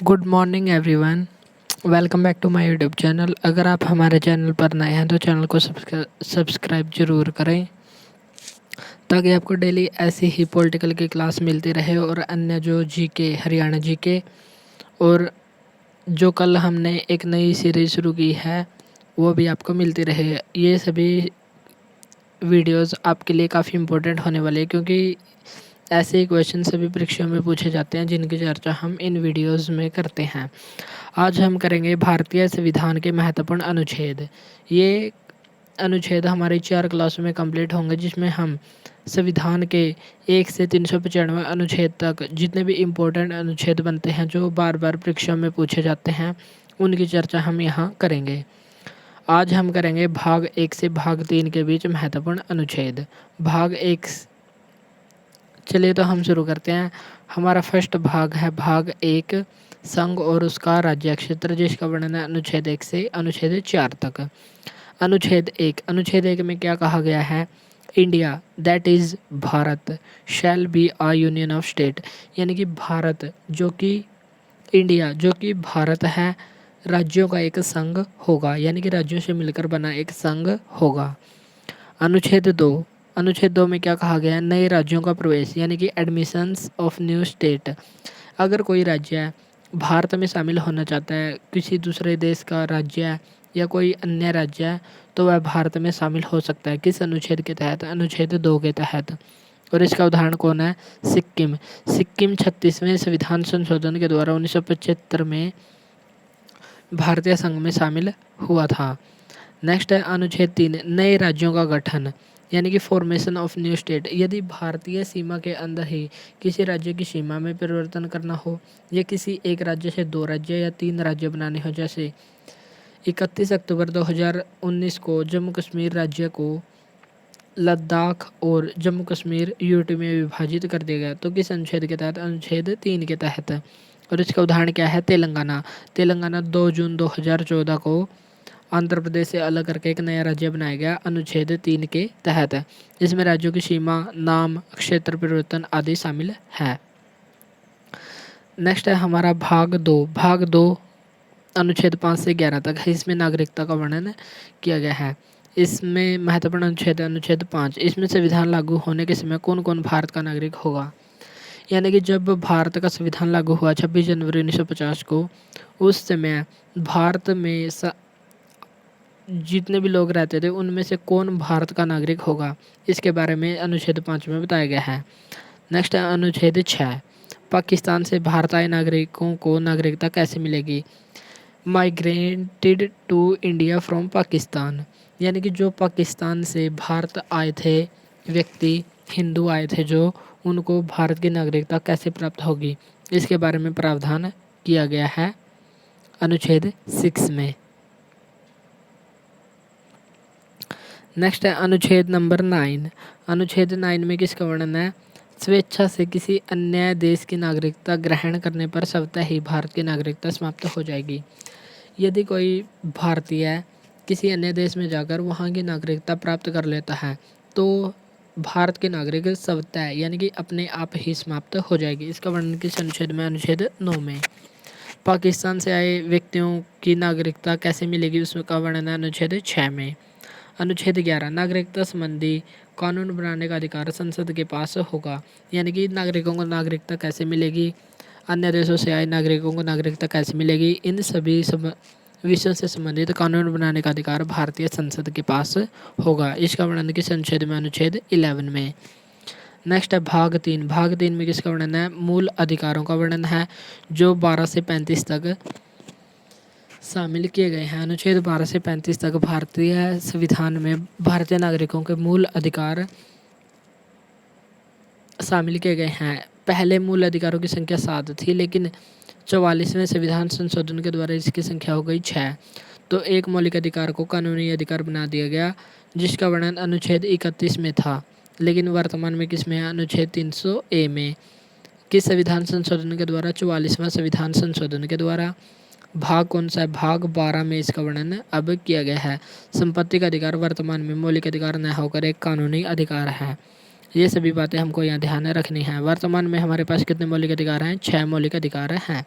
Good morning everyone. Welcome back to my YouTube channel. अगर आप हमारे चैनल पर नए हैं तो चैनल को सब्सक्राइब ज़रूर करें ताकि आपको डेली ऐसी ही पॉलिटिकल की क्लास मिलती रहे और अन्य जो जीके हरियाणा जीके और जो कल हमने एक नई सीरीज़ शुरू की है वो भी आपको मिलती रहे। ये सभी वीडियोस आपके लिए काफ़ी इम्पोर्टेंट होने वाले हैं क्योंकि ऐसे ही क्वेश्चन सभी परीक्षाओं में पूछे जाते हैं जिनकी चर्चा हम इन वीडियोस में करते हैं। आज हम करेंगे भारतीय संविधान के महत्वपूर्ण अनुच्छेद। ये अनुच्छेद हमारी 4 क्लासों में कंप्लीट होंगे जिसमें हम संविधान के 1 से 395 अनुच्छेद तक जितने भी इम्पोर्टेंट अनुच्छेद बनते हैं जो बार बार परीक्षा में पूछे जाते हैं उनकी चर्चा हम यहाँ करेंगे। आज हम करेंगे भाग 1 से भाग 3 के बीच महत्वपूर्ण अनुच्छेद। भाग 1। चलिए तो हम शुरू करते हैं। हमारा फर्स्ट भाग है भाग 1, संघ और उसका राज्य क्षेत्र, जिसका वर्णन है अनुच्छेद 1 से अनुच्छेद 4 तक। अनुच्छेद 1 में क्या कहा गया है? India that is Bharat shall be a union of state, यानी कि भारत जो कि इंडिया जो कि भारत है राज्यों का एक संघ होगा, यानी कि राज्यों से मिलकर बना एक संघ होगा। अनुच्छेद 2 में क्या कहा गया है? नए राज्यों का प्रवेश, यानी कि एडमिशंस ऑफ न्यू स्टेट। अगर कोई राज्य भारत में शामिल होना चाहता है, किसी दूसरे देश का राज्य है या कोई अन्य राज्य है, तो वह भारत में शामिल हो सकता है। किस अनुच्छेद के तहत? अनुच्छेद 2 के तहत। और इसका उदाहरण कौन है? सिक्किम। सिक्किम 36वें संविधान संशोधन के द्वारा 1975 में भारतीय संघ में शामिल हुआ था। नेक्स्ट है अनुच्छेद 3, नए राज्यों का गठन, यानी कि फॉर्मेशन ऑफ न्यू स्टेट। यदि भारतीय सीमा के अंदर ही किसी राज्य की सीमा में परिवर्तन करना हो या किसी एक राज्य से 2 राज्य या 3 राज्य बनाने हो, जैसे 31 अक्टूबर 2019 को जम्मू कश्मीर राज्य को लद्दाख और जम्मू कश्मीर यूटी में विभाजित कर दिया गया, तो किस अनुच्छेद के तहत? अनुच्छेद 3 के तहत। और इसका उदाहरण क्या है? तेलंगाना। तेलंगाना 2 जून 2014 को आंध्र प्रदेश से अलग करके एक नया राज्य बनाया गया अनुच्छेद 3 के तहत। इसमें राज्यों की सीमा, नाम, क्षेत्र परिवर्तन आदि शामिल है। नेक्स्ट है हमारा भाग 2। भाग 2 अनुच्छेद 5 से 11 तक है। इसमें नागरिकता का वर्णन किया गया है। इसमें महत्वपूर्ण अनुच्छेद अनुच्छेद 5। इसमें संविधान लागू होने के समय कौन कौन भारत का नागरिक होगा? यानी कि जब भारत का संविधान लागू हुआ 26 जनवरी 1950 को, उस समय भारत में जितने भी लोग रहते थे उनमें से कौन भारत का नागरिक होगा, इसके बारे में अनुच्छेद 5 में बताया गया है। नेक्स्ट है अनुच्छेद 6। पाकिस्तान से भारत आए नागरिकों को नागरिकता कैसे मिलेगी? Migrated to India from Pakistan, यानी कि जो पाकिस्तान से भारत आए थे व्यक्ति, हिंदू आए थे जो, उनको भारत की नागरिकता कैसे प्राप्त होगी, इसके बारे में प्रावधान किया गया है अनुच्छेद 6 में। नेक्स्ट है अनुच्छेद नंबर 9। अनुच्छेद 9 में किसका वर्णन है? स्वेच्छा से किसी अन्य देश की नागरिकता ग्रहण करने पर स्वतः ही भारत की नागरिकता समाप्त हो जाएगी। यदि कोई भारतीय किसी अन्य देश में जाकर वहाँ की नागरिकता प्राप्त कर लेता है तो भारत के नागरिक स्वतः यानी कि अपने आप ही समाप्त हो जाएगी। इसका वर्णन किस अनुच्छेद में? अनुच्छेद 9 में। पाकिस्तान से आए व्यक्तियों की नागरिकता कैसे मिलेगी, उसका वर्णन है अनुच्छेद 6 में। अनुच्छेद 11, नागरिकता संबंधी कानून बनाने का अधिकार संसद के पास होगा, यानी कि नागरिकों को नागरिकता कैसे मिलेगी, अन्य देशों से आए नागरिकों को नागरिकता कैसे मिलेगी, इन सभी विषयों से संबंधित कानून बनाने का अधिकार भारतीय संसद के पास होगा। इसका वर्णन किस अनुच्छेद में? अनुच्छेद 11 में। नेक्स्ट है भाग 3। भाग 3 में किसका वर्णन है? मूल अधिकारों का वर्णन है जो 12 से 35 तक शामिल किए गए हैं। अनुच्छेद 12 से 35 तक भारतीय संविधान में भारतीय नागरिकों के मूल अधिकार शामिल किए गए हैं। पहले मूल अधिकारों की संख्या 7 थी, लेकिन 44वें संविधान संशोधन के द्वारा इसकी संख्या हो गई 6। तो एक मौलिक अधिकार को कानूनी अधिकार बना दिया गया जिसका वर्णन अनुच्छेद 31 में था, लेकिन वर्तमान में किस में है? अनुच्छेद 300A में। किस संविधान संशोधन के द्वारा? 44वां संविधान संशोधन के द्वारा। भाग कौन सा है? भाग 12 में इसका वर्णन अब किया गया है। संपत्ति का अधिकार वर्तमान में मौलिक अधिकार न होकर एक कानूनी अधिकार है। ये सभी बातें हमको यहाँ ध्यान में रखनी है। वर्तमान में हमारे पास कितने मौलिक अधिकार हैं? 6 मौलिक अधिकार हैं।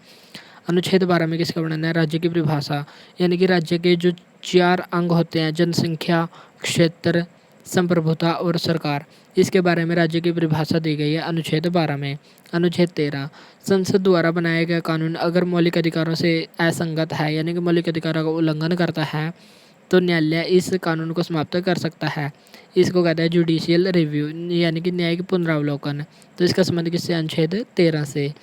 अनुच्छेद 12 में किसका वर्णन है? राज्य की परिभाषा, यानी कि राज्य के जो 4 अंग होते हैं, जनसंख्या, क्षेत्र, संप्रभुता और सरकार, इसके बारे में राज्य की परिभाषा दी गई है अनुच्छेद 12 में। अनुच्छेद 13, संसद द्वारा बनाया गया कानून अगर मौलिक अधिकारों से असंगत है, यानी कि मौलिक अधिकारों का उल्लंघन करता है, तो न्यायालय इस कानून को समाप्त कर सकता है। इसको कहते हैं जुडिशियल रिव्यू, यानी कि न्यायिक पुनरावलोकन। तो इसका संबंध किससे? अनुच्छेद 13 से।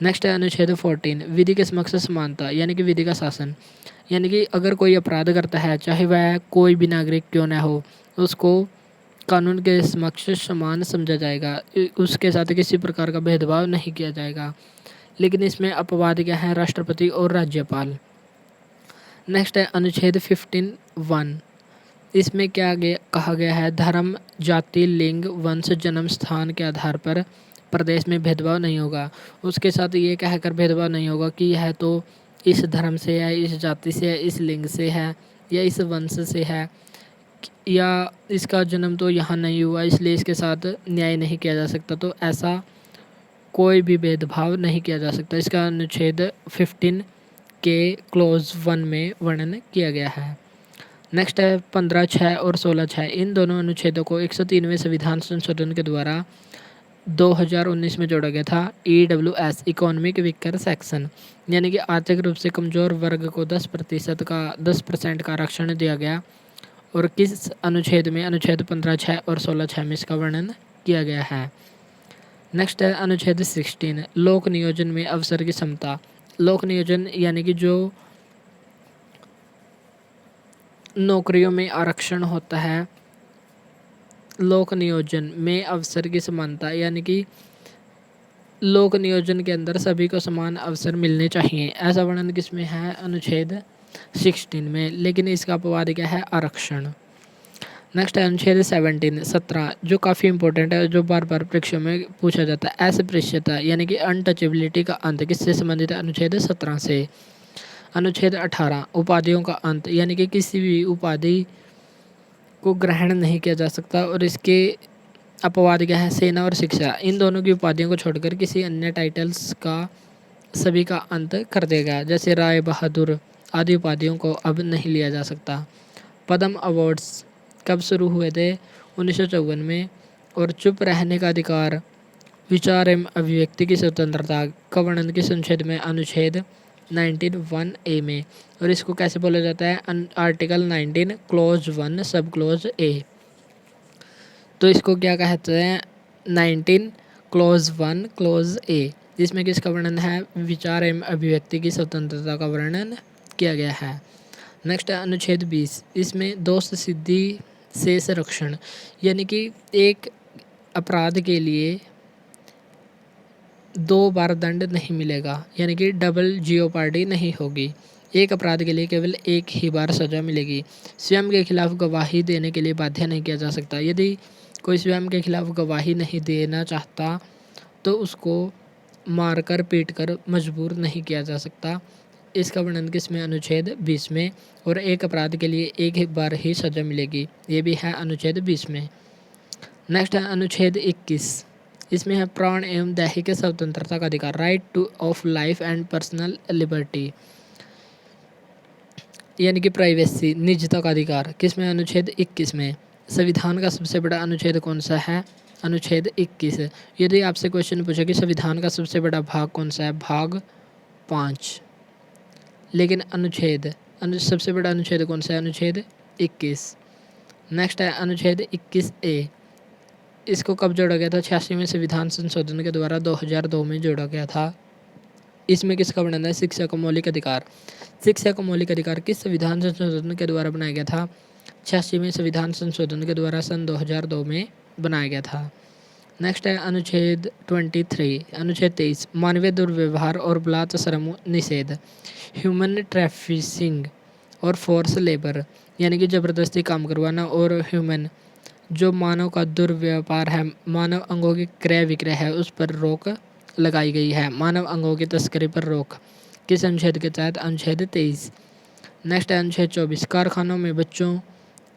नेक्स्ट है अनुच्छेद 14, विधि के समक्ष समानता, यानी कि विधि का शासन, यानी कि अगर कोई अपराध करता है, चाहे वह कोई भी नागरिक क्यों न हो, उसको कानून के समक्ष समान समझा जाएगा, उसके साथ किसी प्रकार का भेदभाव नहीं किया जाएगा। लेकिन इसमें अपवाद क्या है? राष्ट्रपति और राज्यपाल। नेक्स्ट है अनुच्छेद 15(1), इसमें क्या कहा गया है? धर्म, जाति, लिंग, वंश, जन्म स्थान के आधार पर प्रदेश में भेदभाव नहीं होगा। उसके साथ ये कहकर भेदभाव नहीं होगा कि यह तो इस धर्म से है, इस जाति से है, इस लिंग से है या इस वंश से है, या इसका जन्म तो यहाँ नहीं हुआ इसलिए इसके साथ न्याय नहीं किया जा सकता। तो ऐसा कोई भी भेदभाव नहीं किया जा सकता। इसका अनुच्छेद 15 के क्लॉज 1 में वर्णन किया गया है। नेक्स्ट है 15(6) और 16(6), इन दोनों अनुच्छेदों को 103वें संविधान संशोधन के द्वारा 2019 में जोड़ा गया था। EWS, इकोनॉमिक वीकर सेक्शन, यानी कि आर्थिक रूप से कमज़ोर वर्ग को 10% का आरक्षण दिया गया। और किस अनुच्छेद में? अनुच्छेद 15(6) और 16(6) में इसका वर्णन किया गया है। नेक्स्ट है अनुच्छेद 16, लोक नियोजन में अवसर की समता। लोक नियोजन यानी कि जो नौकरियों में आरक्षण होता है, लोक नियोजन में अवसर की समानता, यानी कि लोक नियोजन के अंदर सभी को समान अवसर मिलने चाहिए। ऐसा वर्णन किसमें है? अनुच्छेद 16 में। लेकिन इसका अपवाद क्या है? आरक्षण। नेक्स्ट है अनुच्छेद 17, जो काफ़ी इंपॉर्टेंट है, जो बार बार परीक्षा में पूछा जाता है। अस्पृश्यता यानी कि अनटचेबिलिटी का अंत किससे संबंधित है? अनुच्छेद 17 से। अनुच्छेद 18, उपाधियों का अंत, यानी कि किसी भी उपाधि को ग्रहण नहीं किया जा सकता। और इसके अपवाद क्या है? सेना और शिक्षा, इन दोनों की उपाधियों को छोड़कर किसी अन्य टाइटल्स का सभी का अंत कर देगा। जैसे राय बहादुर आदि उपाधियों को अब नहीं लिया जा सकता। पद्म अवार्ड्स कब शुरू हुए थे? 1954 में। और चुप रहने का अधिकार, विचार एवं अभिव्यक्ति की स्वतंत्रता का वर्णन किस अनुच्छेद में? अनुच्छेद 19(1)(a) में। और इसको कैसे बोला जाता है? Article 19 clause 1 sub clause A. तो इसको क्या कहते हैं? 19 क्लॉज 1 क्लॉज ए, जिसमें किसका वर्णन है? विचार एवं अभिव्यक्ति की स्वतंत्रता का वर्णन किया गया है। नेक्स्ट है अनुच्छेद 20, इसमें दोष सिद्धि से संरक्षण, यानी कि एक अपराध के लिए 2 बार दंड नहीं मिलेगा, यानी कि डबल जियोपार्डी नहीं होगी। एक अपराध के लिए केवल एक ही बार सजा मिलेगी। स्वयं के खिलाफ गवाही देने के लिए बाध्य नहीं किया जा सकता। यदि कोई स्वयं के खिलाफ गवाही नहीं देना चाहता तो उसको मारकर पीटकर मजबूर नहीं किया जा सकता। इसका वर्णन किसमें? अनुच्छेद 20 में। और एक अपराध के लिए एक ही बार ही सजा मिलेगी, ये भी है अनुच्छेद 20 में। नेक्स्ट है अनुच्छेद 21, इसमें है प्राण एवं दैहिक स्वतंत्रता का अधिकार, right two of life and personal liberty, यानी कि प्राइवेसी, निजता का अधिकार, किसमें? अनुच्छेद 21 में। संविधान का सबसे बड़ा अनुच्छेद कौन सा है? अनुच्छेद 21। यदि आपसे क्वेश्चन पूछे कि संविधान का सबसे बड़ा भाग कौन सा है? भाग 5। लेकिन सबसे बड़ा अनुच्छेद कौन सा है? अनुच्छेद 21। नेक्स्ट है अनुच्छेद 21(a), इसको कब जोड़ा गया था? 86वें संविधान संशोधन के द्वारा 2002 में जोड़ा गया था। इसमें किसका वर्णन है? शिक्षा का मौलिक अधिकार। शिक्षा का मौलिक अधिकार किस संविधान संशोधन के द्वारा बनाया गया था? 86वें संविधान संशोधन के द्वारा सन 2002 में बनाया गया था। नेक्स्ट है अनुच्छेद 23, अनुच्छेद 23, मानवीय दुर्व्यवहार और बलात्सर्म निषेध, ह्यूमन ट्रैफिकिंग और फोर्स लेबर, यानी कि ज़बरदस्ती काम करवाना, और ह्यूमन जो मानव का दुर्व्यापार है, मानव अंगों की क्रय विक्रय है, उस पर रोक लगाई गई है। मानव अंगों की तस्करी पर रोक किस अनुच्छेद के तहत? अनुच्छेद 23। नेक्स्ट है अनुच्छेद 24, कारखानों में बच्चों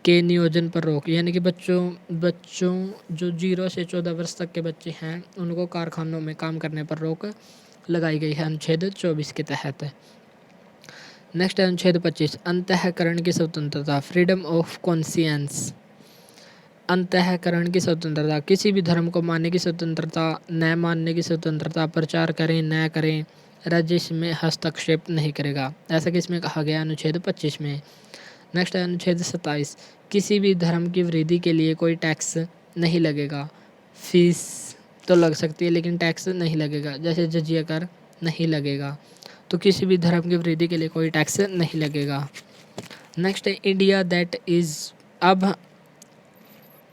के नियोजन पर रोक, यानी कि बच्चों जो 0 से 14 वर्ष तक के बच्चे हैं उनको कारखानों में काम करने पर रोक लगाई गई है अनुच्छेद 24 के तहत। नेक्स्ट है अनुच्छेद 25, अंतःकरण की स्वतंत्रता, फ्रीडम ऑफ कॉन्सियंस। अंतःकरण की स्वतंत्रता, किसी भी धर्म को मानने की स्वतंत्रता, न मानने की स्वतंत्रता, प्रचार करें न करें, राज्य इसमें हस्तक्षेप नहीं करेगा। ऐसा किसमें कहा गया? अनुच्छेद 25 में। नेक्स्ट है अनुच्छेद 27, किसी भी धर्म की वृद्धि के लिए कोई टैक्स नहीं लगेगा। फीस तो लग सकती है लेकिन टैक्स नहीं लगेगा, जैसे जजिया कर नहीं लगेगा। तो किसी भी धर्म की वृद्धि के लिए कोई टैक्स नहीं लगेगा। नेक्स्ट है इंडिया दैट इज़। अब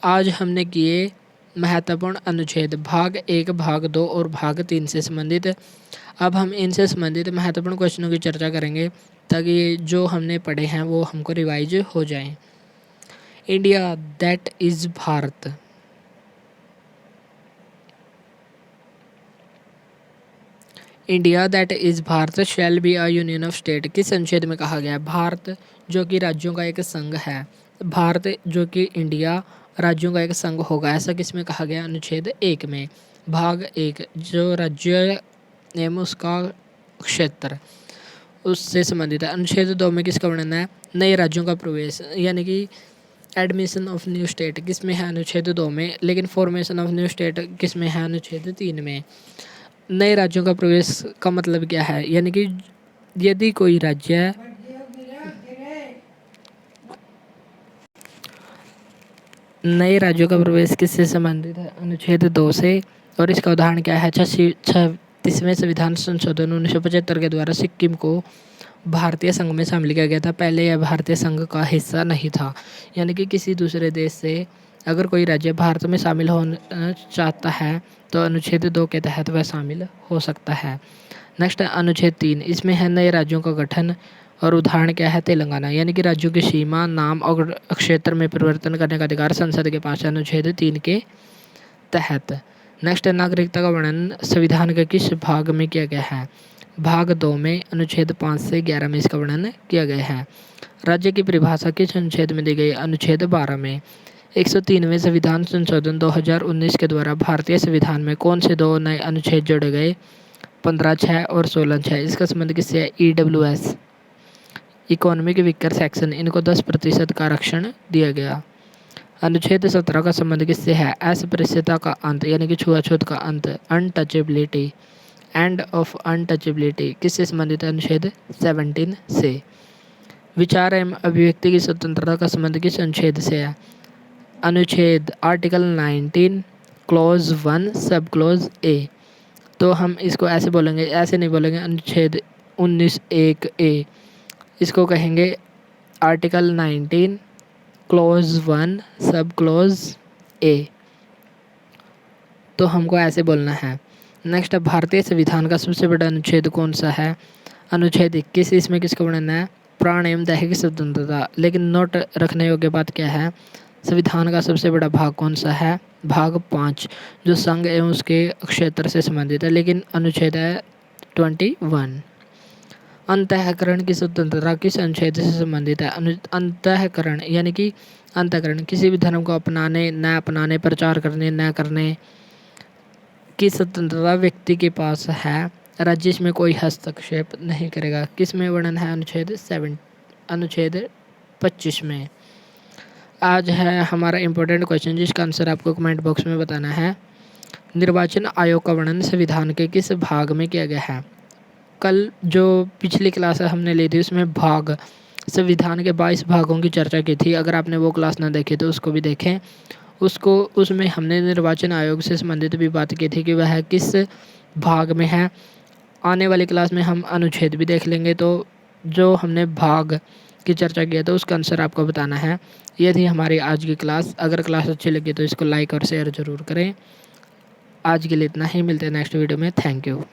आज हमने किए महत्वपूर्ण अनुच्छेद भाग 1, भाग 2 और भाग 3 से संबंधित। अब हम इनसे संबंधित महत्वपूर्ण क्वेश्चनों की चर्चा करेंगे ताकि जो हमने पढ़े हैं वो हमको रिवाइज हो जाएं। India that is Bharat. India that is Bharat shall be a union of state, किस अनुच्छेद में कहा गया? भारत जो कि राज्यों का एक संघ है, भारत जो कि इंडिया राज्यों का एक संघ होगा, ऐसा किस में कहा गया? अनुच्छेद 1 में। भाग 1 जो राज्य एवं उसका क्षेत्र उससे संबंधित है। अनुच्छेद 2 में किसका वर्णन है? नए राज्यों का प्रवेश, यानी कि एडमिशन ऑफ न्यू स्टेट किस में है? अनुच्छेद 2 में। लेकिन फॉर्मेशन ऑफ न्यू स्टेट किस में है? अनुच्छेद 3 में। नए राज्यों का प्रवेश का मतलब क्या है? यानी कि यदि कोई राज्य नए राज्यों का प्रवेश किससे संबंधित है? अनुच्छेद 2 से। और इसका उदाहरण क्या है? 36वें संविधान संशोधन 1975 के द्वारा सिक्किम को भारतीय संघ में शामिल किया गया था। पहले यह भारतीय संघ का हिस्सा नहीं था। यानी कि किसी दूसरे देश से अगर कोई राज्य भारत में शामिल होना चाहता है तो अनुच्छेद 2 के तहत वह शामिल हो सकता है। नेक्स्ट अनुच्छेद 3, इसमें है नए राज्यों का गठन और उदाहरण क्या है? तेलंगाना, यानी कि राज्यों की सीमा, नाम और क्षेत्र में परिवर्तन करने का अधिकार संसद के पास है अनुच्छेद 3 के तहत। नेक्स्ट नागरिकता का वर्णन संविधान के किस भाग में किया गया है? भाग 2 में। अनुच्छेद 5 से 11 में इसका वर्णन किया गया है। राज्य की परिभाषा किस अनुच्छेद में दी गई? अनुच्छेद 12 में। 103वें संविधान संशोधन 2019 के द्वारा भारतीय संविधान में कौन से 2 नए अनुच्छेद जोड़े गए? 15(6) और 16(6). इसका संबंध किससे है? EWS, इकोनॉमिक वीकर सेक्शन, इनको 10% का आरक्षण दिया गया। अनुच्छेद 17 का संबंध किससे है? अस्पृश्यता का अंत, यानी कि छुआछूत का अंत, अनटचेबिलिटी, एंड ऑफ अनटचेबिलिटी किससे संबंधित है? अनुच्छेद 17 से। विचार एवं अभिव्यक्ति की स्वतंत्रता का संबंध किस अनुच्छेद से है? अनुच्छेद article 19 clause 1 sub clause A. तो हम इसको ऐसे बोलेंगे, ऐसे नहीं बोलेंगे अनुच्छेद 19(1)(a), इसको कहेंगे article 19 clause 1 sub clause A. तो हमको ऐसे बोलना है। नेक्स्ट है भारतीय संविधान का सबसे बड़ा अनुच्छेद कौन सा है? अनुच्छेद 21। इसमें किसका वर्णन है? प्राण एवं देह की स्वतंत्रता। लेकिन नोट रखने योग्य बात क्या है? संविधान का सबसे बड़ा भाग कौन सा है? भाग 5 जो संघ एवं उसके क्षेत्र से संबंधित है। लेकिन अनुच्छेद है 21। अंतःकरण की स्वतंत्रता किस अनुच्छेद से संबंधित है? अंतःकरण यानी कि अंतःकरण किसी भी धर्म को अपनाने न अपनाने, प्रचार करने न करने की स्वतंत्रता व्यक्ति के पास है। राज्य इसमें कोई हस्तक्षेप नहीं करेगा। किस में वर्णन है? अनुच्छेद 25 में। आज है हमारा इम्पोर्टेंट क्वेश्चन जिसका आंसर आपको कमेंट बॉक्स में बताना है। निर्वाचन आयोग का वर्णन संविधान के किस भाग में किया गया है? कल जो पिछली क्लास हमने ली थी उसमें भाग संविधान के 22 भागों की चर्चा की थी। अगर आपने वो क्लास ना देखी तो उसको भी देखें। उसमें हमने निर्वाचन आयोग से संबंधित भी बात की थी कि वह किस भाग में है। आने वाली क्लास में हम अनुच्छेद भी देख लेंगे। तो जो हमने भाग की चर्चा किया था उसका आंसर आपको बताना है। ये थी हमारी आज की क्लास। अगर क्लास अच्छी लगी तो इसको लाइक और शेयर ज़रूर करें। आज के लिए इतना ही, मिलते हैं नेक्स्ट वीडियो में। Thank you.